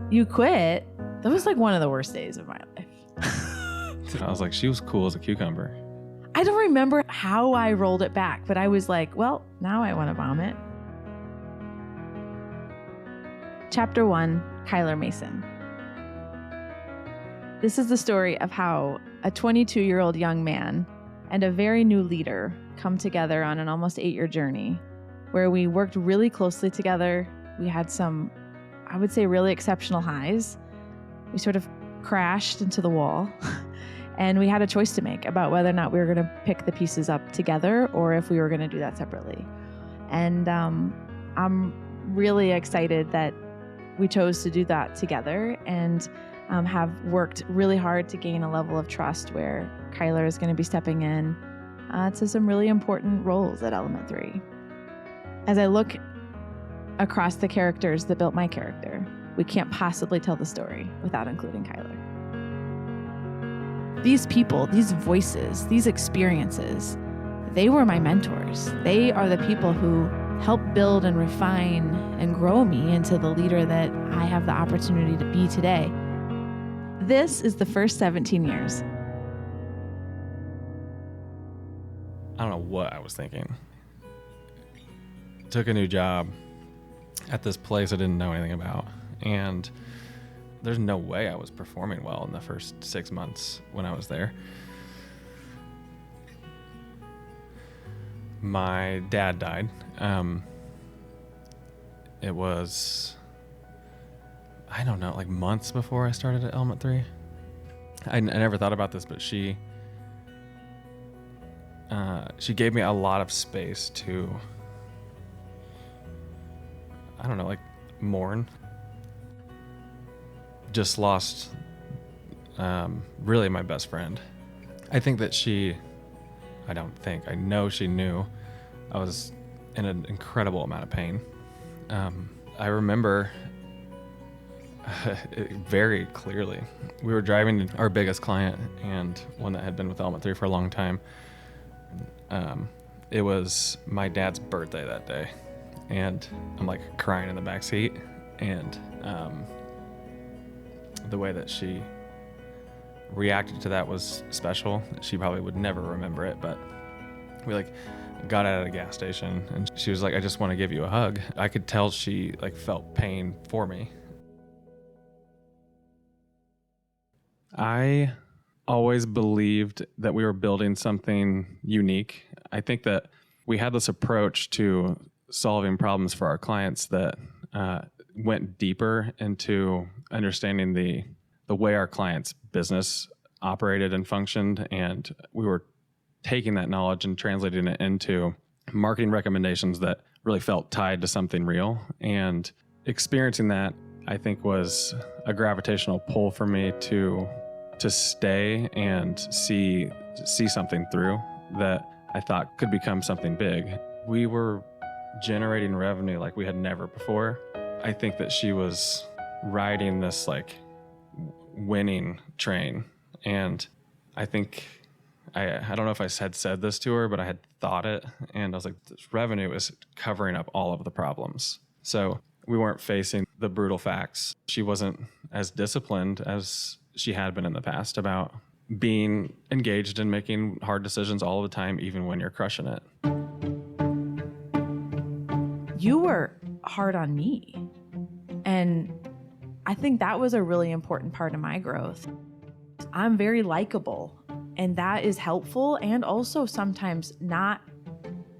You quit? That was like one of the worst days of my life. I was like, she was cool as a cucumber. I don't remember how I rolled it back, but I was like, well, now I want to vomit. Chapter 1, Kyler Mason. This is the story of how a 22-year-old young man and a very new leader come together on an almost 8-year journey where we worked really closely together. We had some, I would say, really exceptional highs. We sort of crashed into the wall and we had a choice to make about whether or not we were going to pick the pieces up together or if we were going to do that separately. And I'm really excited that we chose to do that together and have worked really hard to gain a level of trust where Kyler is going to be stepping in to some really important roles at Element 3. As I look across the characters that built my character, we can't possibly tell the story without including Kyler. These people, these voices, these experiences, they were my mentors. They are the people who helped build and refine and grow me into the leader that I have the opportunity to be today. This is the first 17 years. I don't know what I was thinking. Took a new job at this place I didn't know anything about. And there's no way I was performing well in the first 6 months when I was there. My dad died. It was, I don't know, like months before I started at Element 3. I never thought about this, but she gave me a lot of space to, I don't know, like mourn. Just lost really my best friend. I think that I know she knew I was in an incredible amount of pain. I remember very clearly. We were driving our biggest client and one that had been with Element 3 for a long time. It was my dad's birthday that day, and I'm like crying in the back seat, and the way that she reacted to that was special. She probably would never remember it, but we like got out at a gas station and she was like, I just want to give you a hug. I could tell she like felt pain for me. I always believed that we were building something unique. I think that we had this approach to solving problems for our clients that went deeper into understanding the way our clients' business operated and functioned, and we were taking that knowledge and translating it into marketing recommendations that really felt tied to something real. And experiencing that, I think, was a gravitational pull for me to stay and see something through that I thought could become something big. We were generating revenue like we had never before. I think that she was riding this like winning train. And I think, I don't know if I had said this to her, but I had thought it. And I was like, this revenue is covering up all of the problems. So we weren't facing the brutal facts. She wasn't as disciplined as she had been in the past about being engaged in making hard decisions all the time, even when you're crushing it. You were hard on me. And I think that was a really important part of my growth. I'm very likable, and that is helpful and also sometimes not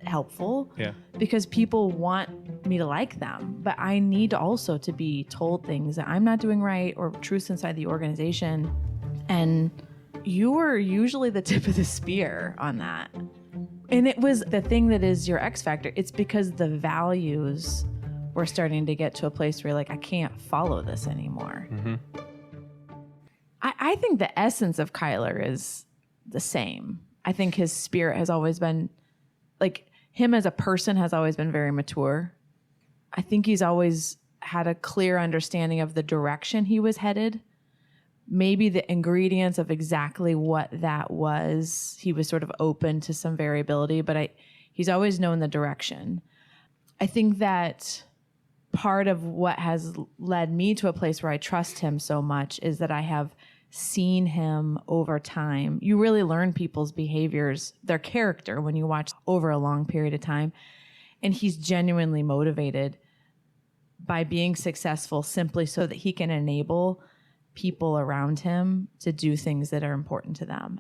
helpful. Yeah. Because people want me to like them, but I need also to be told things that I'm not doing right or truths inside the organization. And you were usually the tip of the spear on that. And it was the thing that is your X factor. It's because the values were starting to get to a place where you're like, I can't follow this anymore. Mm-hmm. I think the essence of Kyler is the same. I think his spirit has always been, like, him as a person has always been very mature. I think he's always had a clear understanding of the direction he was headed. Maybe the ingredients of exactly what that was, he was sort of open to some variability, but he's always known the direction. I think that part of what has led me to a place where I trust him so much is that I have seen him over time. You really learn people's behaviors, their character, when you watch over a long period of time. And he's genuinely motivated by being successful simply so that he can enable people around him to do things that are important to them.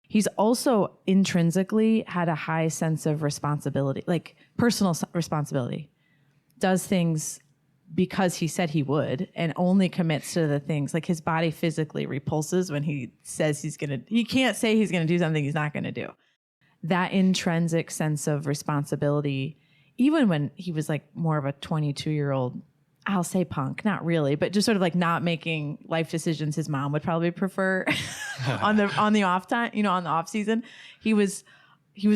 He's also intrinsically had a high sense of responsibility, like personal responsibility. Does things because he said he would, and only commits to the things. Like his body physically repulses when he says he can't say he's going to do something he's not going to do. That intrinsic sense of responsibility, even when he was like more of a 22-year-old, I'll say punk, not really, but just sort of like not making life decisions his mom would probably prefer on the off time, on the off season. He was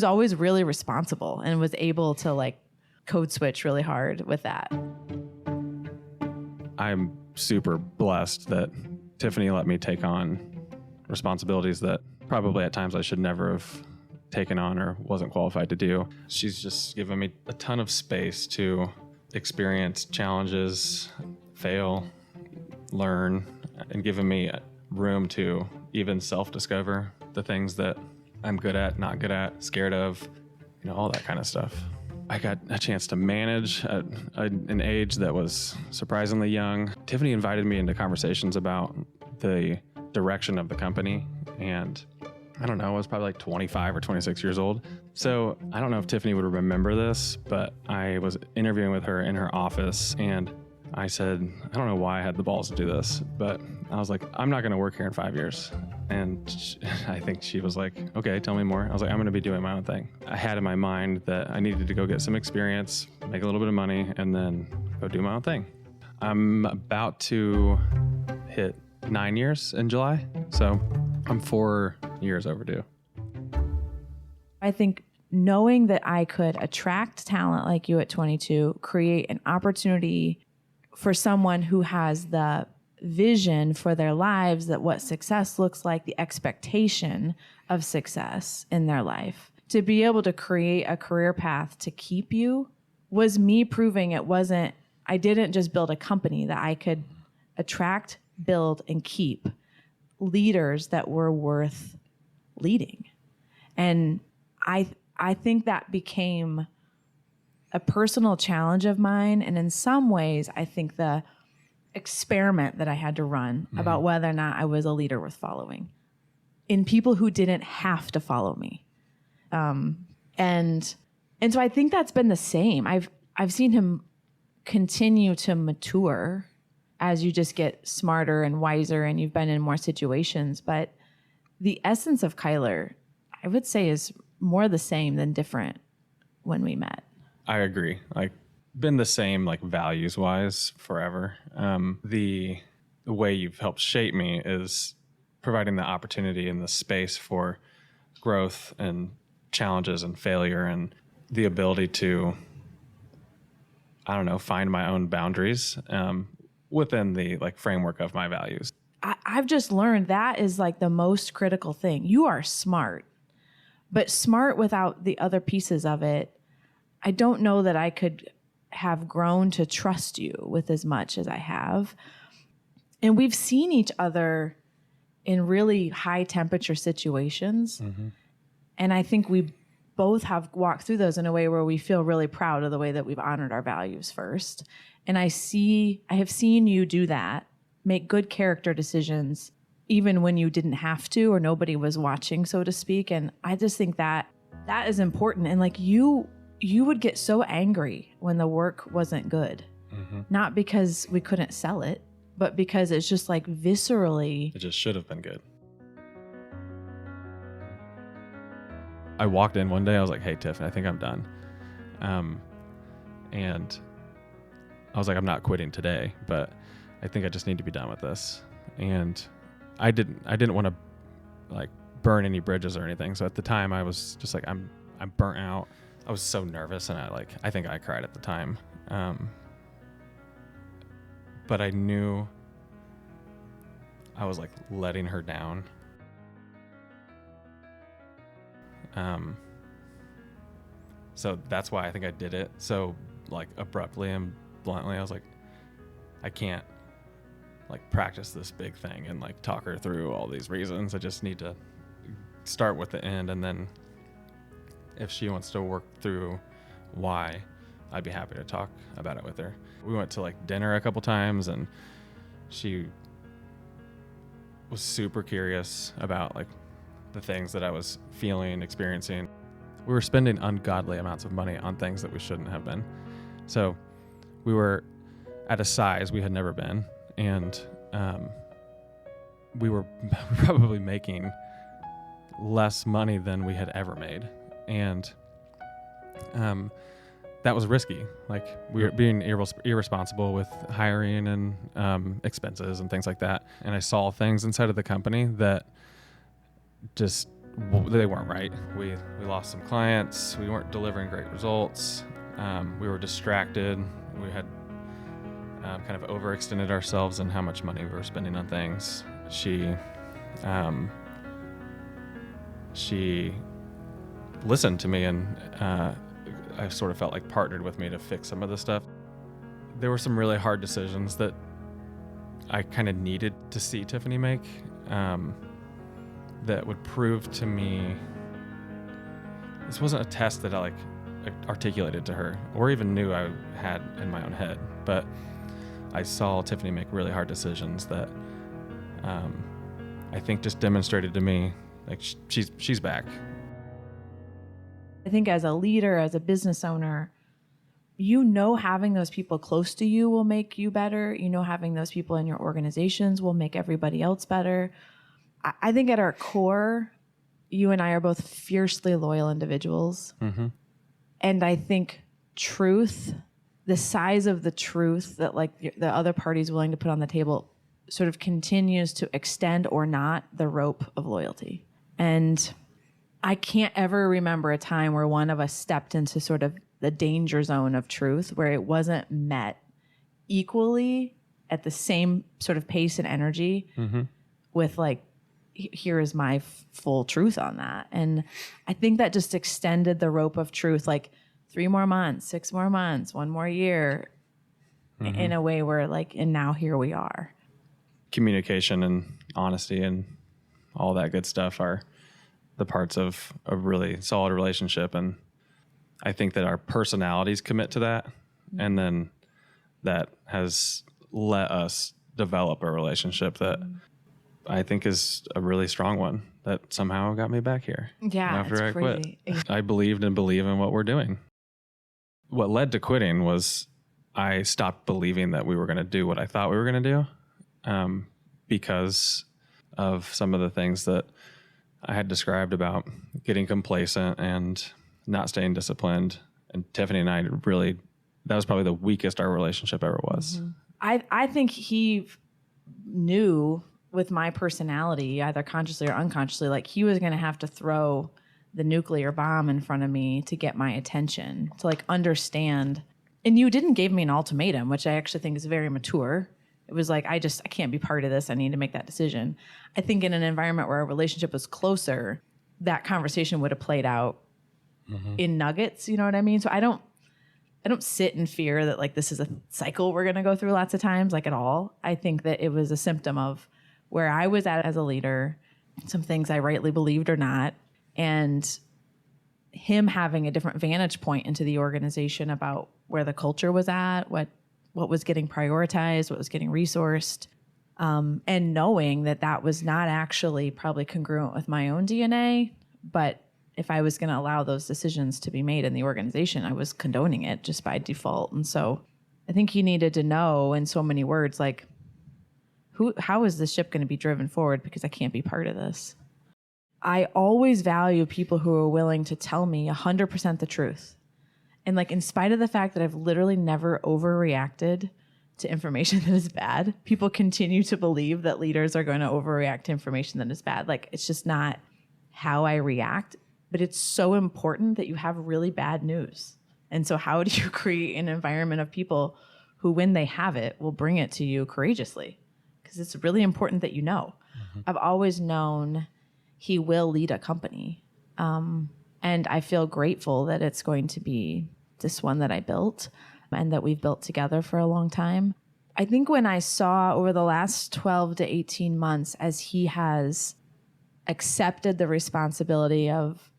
always really responsible and was able to like code switch really hard with that. I'm super blessed that Tiffany let me take on responsibilities that probably at times I should never have taken on or wasn't qualified to do. She's just given me a ton of space to experience challenges, fail, learn, and given me room to even self-discover the things that I'm good at, not good at, scared of, all that kind of stuff. I got a chance to manage at an age that was surprisingly young. Tiffany invited me into conversations about the direction of the company, and I don't know, I was probably like 25 or 26 years old. So I don't know if Tiffany would remember this, but I was interviewing with her in her office, and I said, I don't know why I had the balls to do this, but I was like, I'm not going to work here in 5 years. And I think she was like, okay, tell me more. I was like, I'm going to be doing my own thing. I had in my mind that I needed to go get some experience, make a little bit of money, and then go do my own thing. I'm about to hit 9 years in July. So I'm 4 years overdue. I think knowing that I could attract talent like you at 22, create an opportunity for someone who has the vision for their lives, that what success looks like, the expectation of success in their life, to be able to create a career path to keep you, was me proving I didn't just build a company, that I could attract, build, and keep leaders that were worth leading. And I think that became a personal challenge of mine. And in some ways, I think the experiment that I had to run about whether or not I was a leader worth following in people who didn't have to follow me. And so I think that's been the same. I've seen him continue to mature as you just get smarter and wiser and you've been in more situations. But the essence of Kyler, I would say, is more the same than different when we met. I agree. Like, been the same, like, values wise forever. The way you've helped shape me is providing the opportunity and the space for growth and challenges and failure and the ability to, I don't know, find my own boundaries within the like framework of my values. I've just learned that is like the most critical thing. You are smart, but smart without the other pieces of it, I don't know that I could have grown to trust you with as much as I have. And we've seen each other in really high temperature situations. Mm-hmm. And I think we both have walked through those in a way where we feel really proud of the way that we've honored our values first. And I have seen you do that, make good character decisions, even when you didn't have to or nobody was watching, so to speak. And I just think that is important. And like you would get so angry when the work wasn't good, not because we couldn't sell it, but because it's just like viscerally. It just should have been good. I walked in one day, I was like, hey, Tiffany, I think I'm done. And I was like, I'm not quitting today, but I think I just need to be done with this. And I didn't want to like burn any bridges or anything. So at the time I was just like, I'm burnt out. I was so nervous, and I think I cried at the time. But I knew I was like letting her down. So that's why I think I did it so like abruptly and bluntly. I was like, I can't like practice this big thing and like talk her through all these reasons. I just need to start with the end, and then if she wants to work through why, I'd be happy to talk about it with her. We went to like dinner a couple times, and she was super curious about like the things that I was feeling, experiencing. We were spending ungodly amounts of money on things that we shouldn't have been. So we were at a size we had never been, and we were probably making less money than we had ever made. And that was risky. Like, we were being irresponsible with hiring and expenses and things like that. And I saw things inside of the company that just, they weren't right. We lost some clients. We weren't delivering great results. We were distracted. We had kind of overextended ourselves in how much money we were spending on things. She listened to me, and I sort of felt like partnered with me to fix some of the stuff. There were some really hard decisions that I kind of needed to see Tiffany make that would prove to me, this wasn't a test that I articulated to her or even knew I had in my own head, but I saw Tiffany make really hard decisions that I think just demonstrated to me like she's back. I think as a leader, as a business owner, having those people close to you will make you better. Having those people in your organizations will make everybody else better. I think at our core, you and I are both fiercely loyal individuals. Mm-hmm. And I think truth, the size of the truth that like the other party's willing to put on the table, sort of continues to extend or not the rope of loyalty. And I can't ever remember a time where one of us stepped into sort of the danger zone of truth where it wasn't met equally at the same sort of pace and energy with like, here is my full truth on that. And I think that just extended the rope of truth, like 3 more months, 6 more months, 1 more year, in a way where like, and now here we are. Communication and honesty and all that good stuff are the parts of a really solid relationship. And I think that our personalities commit to that. And then that has let us develop a relationship that I think is a really strong one that somehow got me back here. Yeah, after I crazy. quit. I believed and believe in what we're doing. What led to quitting was I stopped believing that we were going to do what I thought we were going to do because of some of the things that I had described about getting complacent and not staying disciplined. And Tiffany and I really, that was probably the weakest our relationship ever was. I think he knew with my personality, either consciously or unconsciously, like he was going to have to throw the nuclear bomb in front of me to get my attention, to like understand. And you didn't give me an ultimatum, which I actually think is very mature. It was like, I can't be part of this. I need to make that decision. I think in an environment where our relationship was closer, that conversation would have played out in nuggets. You know what I mean? So I don't sit in fear that like this is a cycle we're going to go through lots of times, like at all. I think that it was a symptom of where I was at as a leader, some things I rightly believed or not, and him having a different vantage point into the organization about where the culture was at, what was getting prioritized, what was getting resourced, and knowing that was not actually probably congruent with my own DNA, but if I was going to allow those decisions to be made in the organization, I was condoning it just by default. And so I think he needed to know in so many words, like, how is this ship going to be driven forward? Because I can't be part of this. I always value people who are willing to tell me 100% the truth. And like, in spite of the fact that I've literally never overreacted to information that is bad, people continue to believe that leaders are going to overreact to information that is bad. Like, it's just not how I react, but it's so important that you have really bad news. And so how do you create an environment of people who, when they have it, will bring it to you courageously? Because it's really important that you know. I've always known he will lead a company. And I feel grateful that it's going to be this one that I built. and that we've built together for a long time. I think when I saw over the last 12 to 18 months, as he has accepted the responsibility of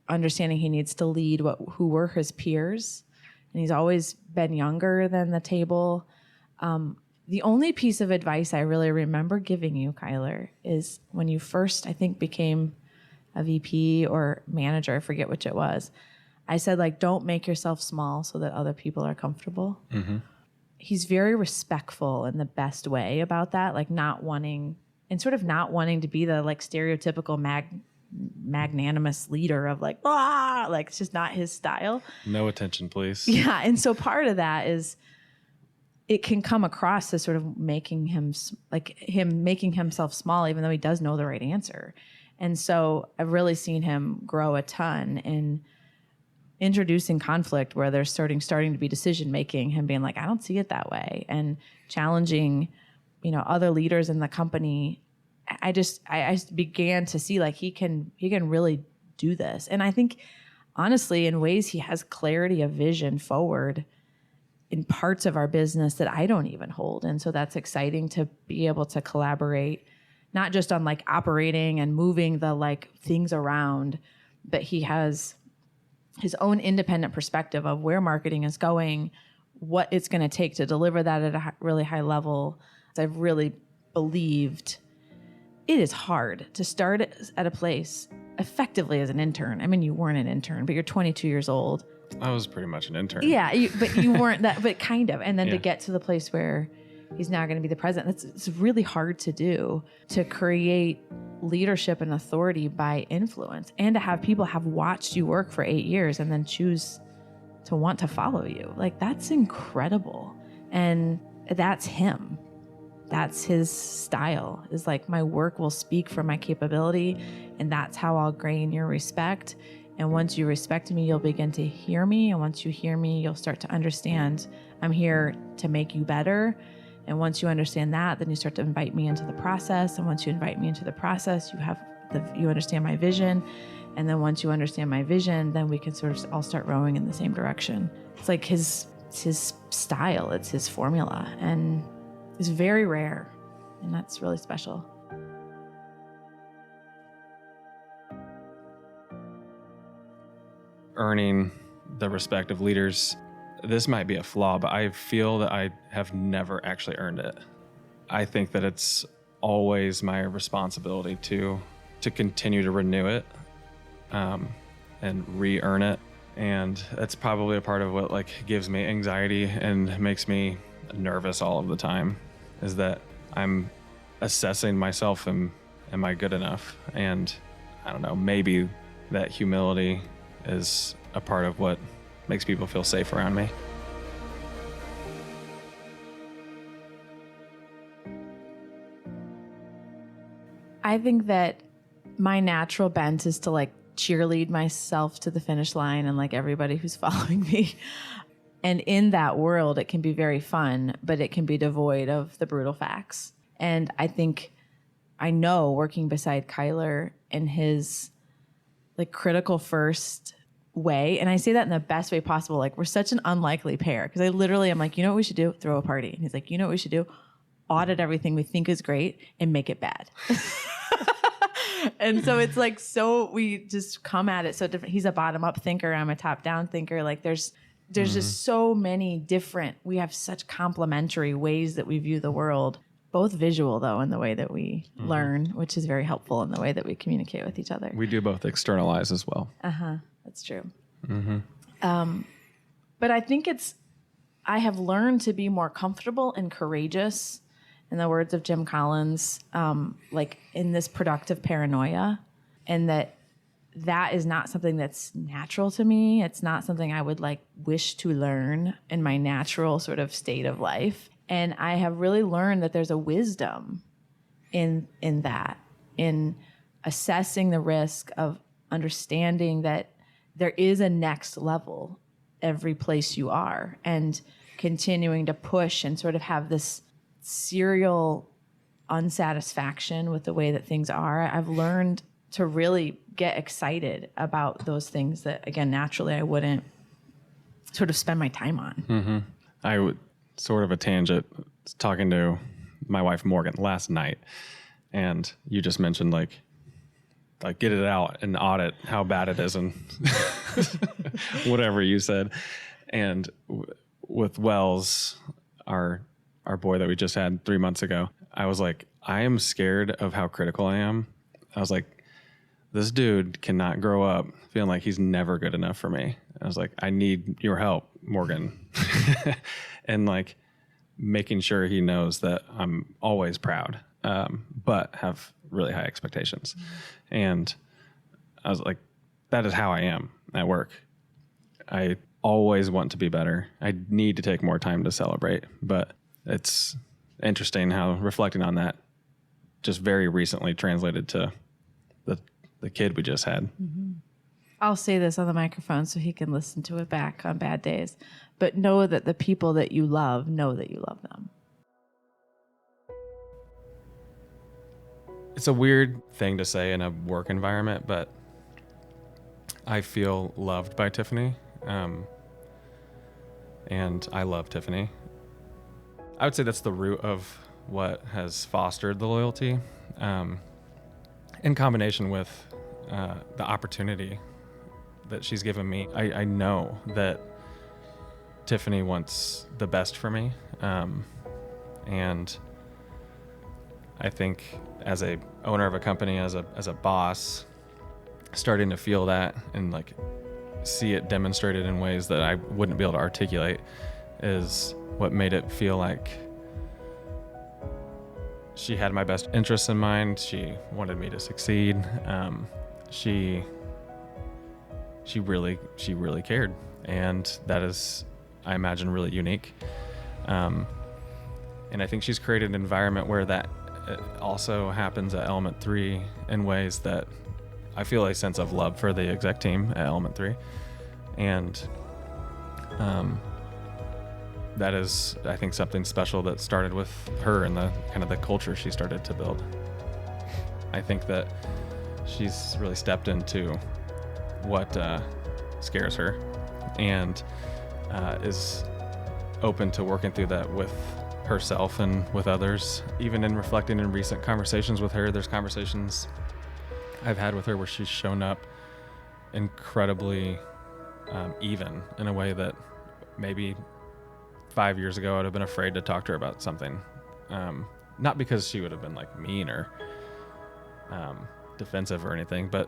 understanding he needs to lead who were his peers, and he's always been younger than the table. The only piece of advice I really remember giving you, Kyler, is when you first, I think, became a VP or manager, I forget which it was. I said, like, don't make yourself small so that other people are comfortable. Mm-hmm. He's very respectful in the best way about that, like not wanting to be the like stereotypical magnanimous leader of like, it's just not his style. No attention, please. Yeah. And so part of that is it can come across as sort of making himself small, even though he does know the right answer. And so I've really seen him grow a ton in introducing conflict where there's starting to be decision making, him being like, I don't see it that way, and challenging, other leaders in the company. I began to see like he can really do this. And I think honestly, in ways he has clarity of vision forward in parts of our business that I don't even hold. And so that's exciting to be able to collaborate, not just on like operating and moving the like things around, but he has his own independent perspective of where marketing is going, what it's going to take to deliver that at a really high level. I've really believed it is hard to start at a place effectively as an intern. I mean, you weren't an intern, but you're 22 years old. I was pretty much an intern. Yeah, but you weren't that, but kind of. And then to get to the place where he's now going to be the president, it's really hard to do, to create leadership and authority by influence, and to have people have watched you work for 8 years and then choose to want to follow you. Like, that's incredible. And that's him. That's his style, is like, my work will speak for my capability, and that's how I'll gain your respect. And once you respect me, you'll begin to hear me. And once you hear me, you'll start to understand I'm here to make you better. And once you understand that, then you start to invite me into the process. And once you invite me into the process, you understand my vision. And then once you understand my vision, then we can sort of all start rowing in the same direction. It's like his style, it's his formula, and it's very rare. And that's really special. Earning the respect of leaders, this might be a flaw, but I feel that I have never actually earned it. I think that it's always my responsibility to continue to renew it and re-earn it. And that's probably a part of what like gives me anxiety and makes me nervous all of the time, is that I'm assessing myself, am I good enough? And I don't know, maybe that humility is a part of what makes people feel safe around me. I think that my natural bent is to like cheerlead myself to the finish line and like everybody who's following me. And in that world, it can be very fun, but it can be devoid of the brutal facts. And I know working beside Kyler in his like critical first way, and I say that in the best way possible, like we're such an unlikely pair, because I literally am like, you know what we should do? Throw a party. And he's like, you know what we should do? Audit everything we think is great and make it bad. And so it's like, so we just come at it so different. He's a bottom-up thinker. I'm a top-down thinker. Like there's just so many different, we have such complementary ways that we view the world, both visual though, in the way that we learn, which is very helpful in the way that we communicate with each other. We do both externalize as well. That's true. But I think I have learned to be more comfortable and courageous, in the words of Jim Collins, like in this productive paranoia, and that is not something that's natural to me. It's not something I would like wish to learn in my natural sort of state of life. And I have really learned that there's a wisdom in that, in assessing the risk, of understanding that there is a next level every place you are, and continuing to push and sort of have this serial unsatisfaction with the way that things are. I've learned to really get excited about those things that, again, naturally I wouldn't sort of spend my time on. Mm-hmm. I would sort of a tangent talking to my wife, Morgan, last night. And you just mentioned like get it out and audit how bad it is and whatever you said. And with Wells, our boy that we just had 3 months ago, I was like, I am scared of how critical I am. I was like, this dude cannot grow up feeling like he's never good enough for me. I was like, I need your help, Morgan. And like making sure he knows that I'm always proud, but have really high expectations. Mm-hmm. And I was like, that is how I am at work. I always want to be better. I need to take more time to celebrate, but it's interesting how reflecting on that just very recently translated to the kid we just had. Mm-hmm. I'll say this on the microphone so he can listen to it back on bad days, but know that the people that you love know that you love them. It's a weird thing to say in a work environment, but I feel loved by Tiffany. And I love Tiffany. I would say that's the root of what has fostered the loyalty, in combination with the opportunity that she's given me. I know that Tiffany wants the best for me. And I think as a owner of a company, as a boss, starting to feel that and like see it demonstrated in ways that I wouldn't be able to articulate is what made it feel like she had my best interests in mind. She wanted me to succeed. She really cared, and that is, I imagine, really unique. And I think she's created an environment where that also happens at Element 3 in ways that I feel a sense of love for the exec team at Element 3. And that is, I think, something special that started with her and the kind of the culture she started to build. I think that she's really stepped into what scares her and is open to working through that with herself and with others. Even in reflecting in recent conversations with her, there's conversations I've had with her where she's shown up incredibly even in a way that maybe 5 years ago I'd have been afraid to talk to her about something. Not because she would have been like mean or defensive or anything, but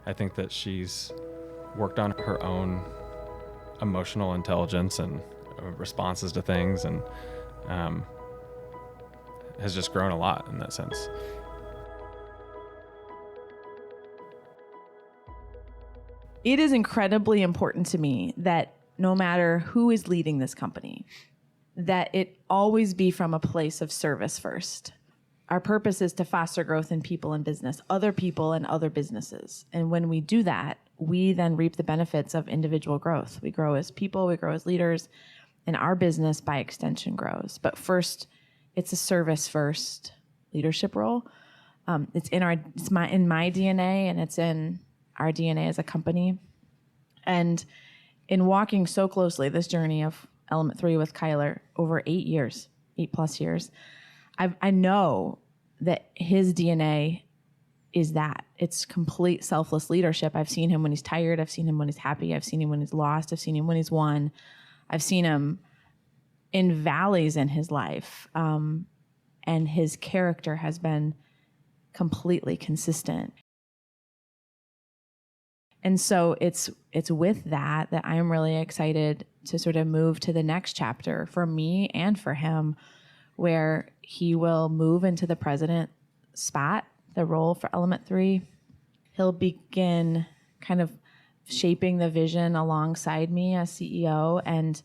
I think that she's worked on her own emotional intelligence and responses to things, and has just grown a lot in that sense. It is incredibly important to me that no matter who is leading this company, that it always be from a place of service first. Our purpose is to foster growth in people and business, other people and other businesses. And when we do that, we then reap the benefits of individual growth. We grow as people, we grow as leaders, and our business by extension grows. But first, it's a service first leadership role. It's in my DNA, and it's in our DNA as a company. And in walking so closely this journey of Element 3 with Kyler over 8+ years, I know that his DNA is that. It's complete selfless leadership. I've seen him when he's tired. I've seen him when he's happy. I've seen him when he's lost. I've seen him when he's won. I've seen him in valleys in his life. And his character has been completely consistent. And so it's with that I'm really excited to sort of move to the next chapter for me and for him, where he will move into the president spot, the role for Element 3. He'll begin kind of shaping the vision alongside me as CEO and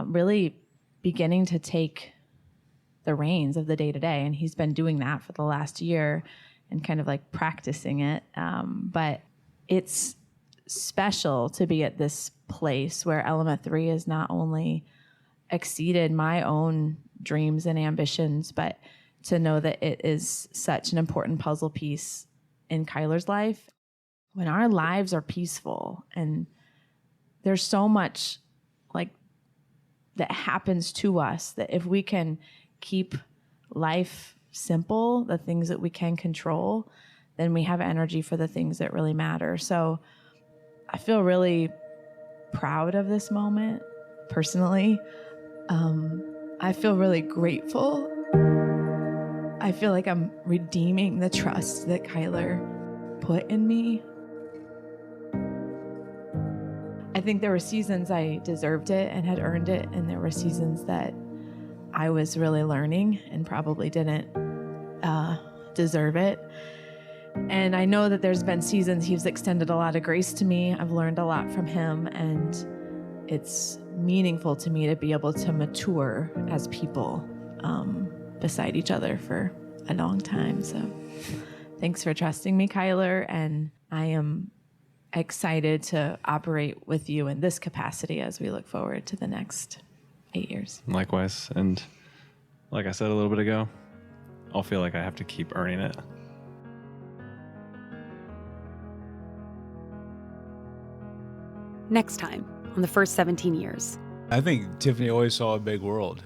really beginning to take the reins of the day-to-day. And he's been doing that for the last year and kind of like practicing it. But it's special to be at this place where Element 3 has not only exceeded my own dreams and ambitions, but to know that it is such an important puzzle piece in Kyler's life. When our lives are peaceful and there's so much that happens to us, that if we can keep life simple, the things that we can control, then we have energy for the things that really matter. So I feel really proud of this moment personally. I feel really grateful. I feel like I'm redeeming the trust that Kyler put in me. I think there were seasons I deserved it and had earned it, and there were seasons that I was really learning and probably didn't deserve it. And I know that there's been seasons he's extended a lot of grace to me. I've learned a lot from him, and it's meaningful to me to be able to mature as people beside each other for a long time. So thanks for trusting me, Kyler, and I am excited to operate with you in this capacity as we look forward to the next 8 years. Likewise. And like I said a little bit ago, I'll feel like I have to keep earning it. Next time on the first 17 years. I think Tiffany always saw a big world,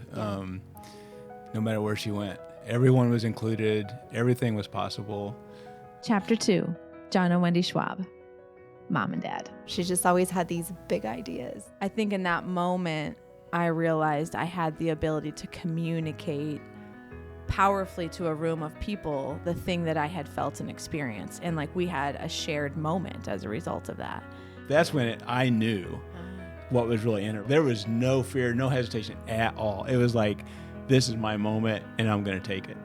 no matter where she went. Everyone was included. Everything was possible. Chapter 2, John and Wendy Schwab, Mom and Dad. She just always had these big ideas. I think in that moment, I realized I had the ability to communicate powerfully to a room of people the thing that I had felt and experienced. And like we had a shared moment as a result of that. That's when I knew what was really in her. There was no fear, no hesitation at all. It was like, this is my moment and I'm going to take it.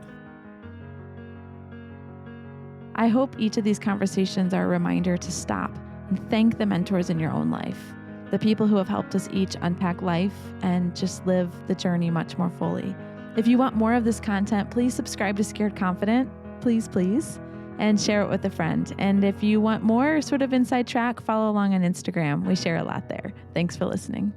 I hope each of these conversations are a reminder to stop and thank the mentors in your own life, the people who have helped us each unpack life and just live the journey much more fully. If you want more of this content, please subscribe to Scared Confident, please, and share it with a friend. And if you want more sort of inside track, follow along on Instagram. We share a lot there. Thanks for listening.